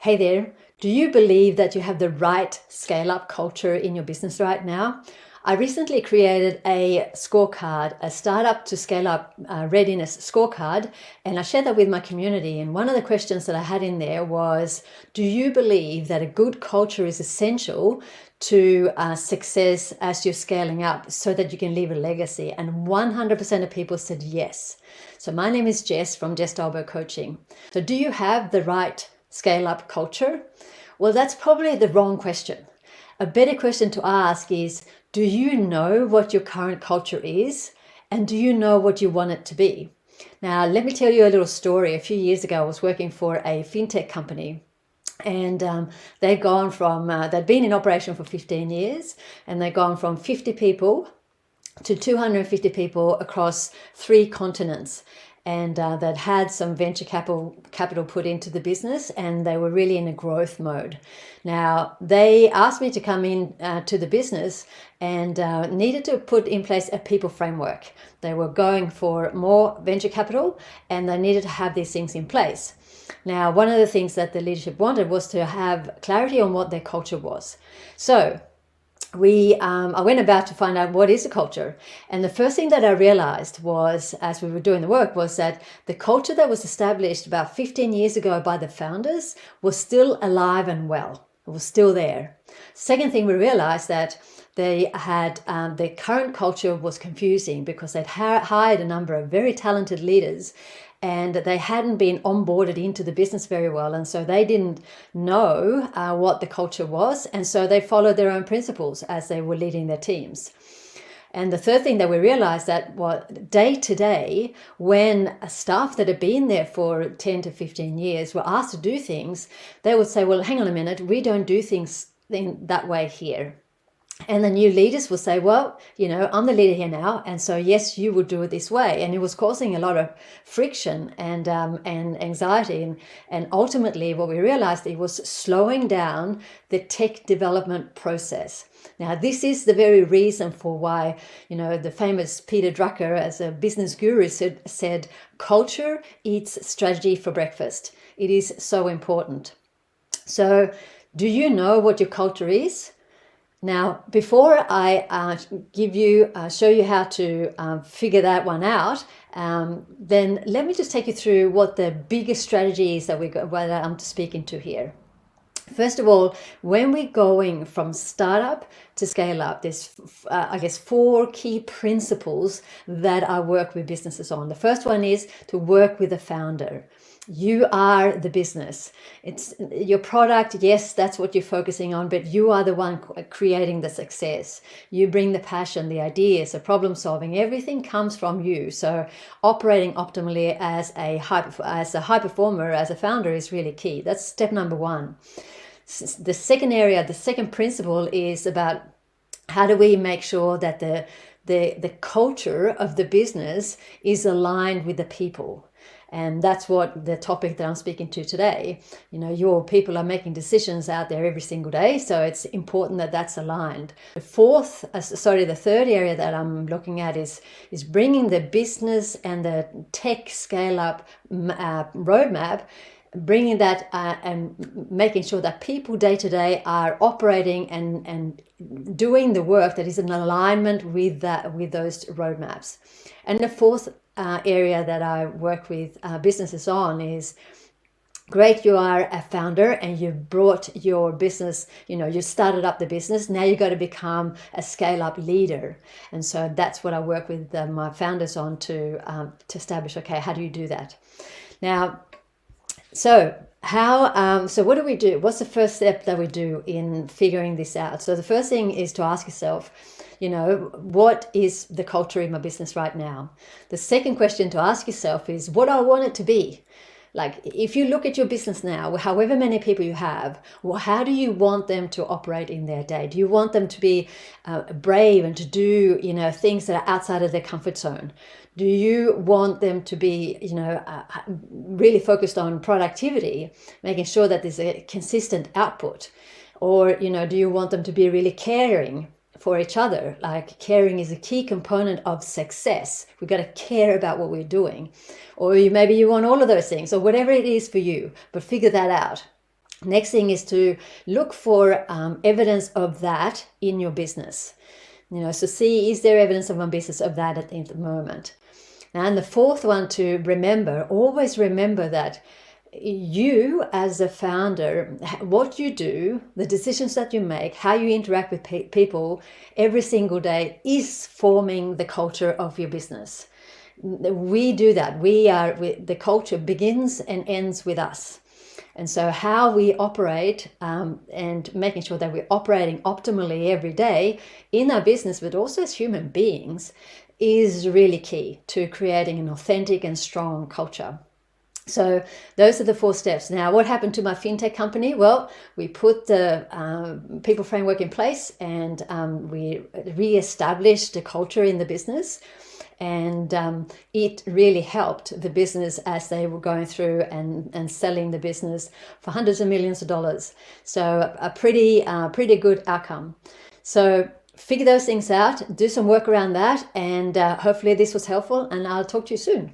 Hey there, do you believe that you have the right scale-up culture in your business right now? I recently created a scorecard, a startup to scale up readiness scorecard, and I shared that with my community. And one of the questions that I had in there was, do you believe that a good culture is essential to success as you're scaling up so that you can leave a legacy? And 100% of people said yes. So my name is Jess from Jess Dalberg Coaching. So do you have the right scale up culture? Well, that's probably the wrong question. A better question to ask is, do you know what your current culture is? And do you know what you want it to be? Now, let me tell you a little story. A few years ago, I was working for a fintech company. And they'd been in operation for 15 years, and they'd gone from 50 people to 250 people across 3 continents. And that had some venture capital put into the business, and they were really in a growth mode. Now, they asked me to come in to the business and needed to put in place a people framework. They were going for more venture capital, and they needed to have these things in place. Now, one of the things that the leadership wanted was to have clarity on what their culture was. So I went about to find out what is the culture. And the first thing that I realized was, as we were doing the work, was that the culture that was established about 15 years ago by the founders was still alive and well. It was still there. Second thing, we realized that they had their current culture was confusing because they'd hired a number of very talented leaders, and they hadn't been onboarded into the business very well. And so they didn't know what the culture was. And so they followed their own principles as they were leading their teams. And the third thing that we realized that day to day, when staff that had been there for 10 to 15 years were asked to do things, they would say, well, hang on a minute, we don't do things in that way here. And the new leaders will say, well, I'm the leader here now, and so yes, you would do it this way. And it was causing a lot of friction and anxiety. And ultimately, what we realized, it was slowing down the tech development process. Now, this is the very reason for why, the famous Peter Drucker, as a business guru, said, culture eats strategy for breakfast. It is so important. So, do you know what your culture is? Now, before I show you how to figure that one out, then let me just take you through what the biggest strategy is that I'm speaking to here. First of all, when we're going from startup to scale up, there's, 4 key principles that I work with businesses on. The first one is to work with a founder. You are the business. It's your product. Yes, that's what you're focusing on, but you are the one creating the success. You bring the passion, the ideas, the problem solving. Everything comes from you. So operating optimally as a high performer, as a founder, is really key. That's step number 1. The second principle is about how do we make sure that the culture of the business is aligned with the people. And that's what the topic that I'm speaking to today. Your people are making decisions out there every single day, so it's important that that's aligned. The third area that I'm looking at is bringing the business and the tech scale-up roadmap, bringing that and making sure that people day to day are operating and doing the work that is in alignment with those roadmaps. And the fourth area that I work with businesses on is, great, you are a founder and you've brought your business, you started up the business. Now you've got to become a scale-up leader. And so that's what I work with my founders on to establish, okay, how do you do that? Now, so what do we do? What's the first step that we do in figuring this out? So the first thing is to ask yourself, what is the culture in my business right now? The second question to ask yourself is, what do I want it to be? Like, if you look at your business now, however many people you have, how do you want them to operate in their day? Do you want them to be brave and to do, things that are outside of their comfort zone? Do you want them to be, really focused on productivity, making sure that there's a consistent output? Or, do you want them to be really caring for each other? Like, caring is a key component of success. We've got to care about what we're doing. Or maybe you want all of those things, or whatever it is for you, but figure that out. Next thing is to look for evidence of that in your business. So see, is there evidence of my business of that at the moment? And the fourth one to remember, always remember that you as a founder, what you do, the decisions that you make, how you interact with people every single day is forming the culture of your business. We do that. The culture begins and ends with us. And so how we operate and making sure that we're operating optimally every day in our business, but also as human beings, is really key to creating an authentic and strong culture. So those are the 4 steps. Now, what happened to my fintech company? Well, we put the people framework in place, and we re-established the culture in the business. And it really helped the business as they were going through and selling the business for hundreds of millions of dollars. So a pretty good outcome. So figure those things out, do some work around that, and hopefully this was helpful, and I'll talk to you soon.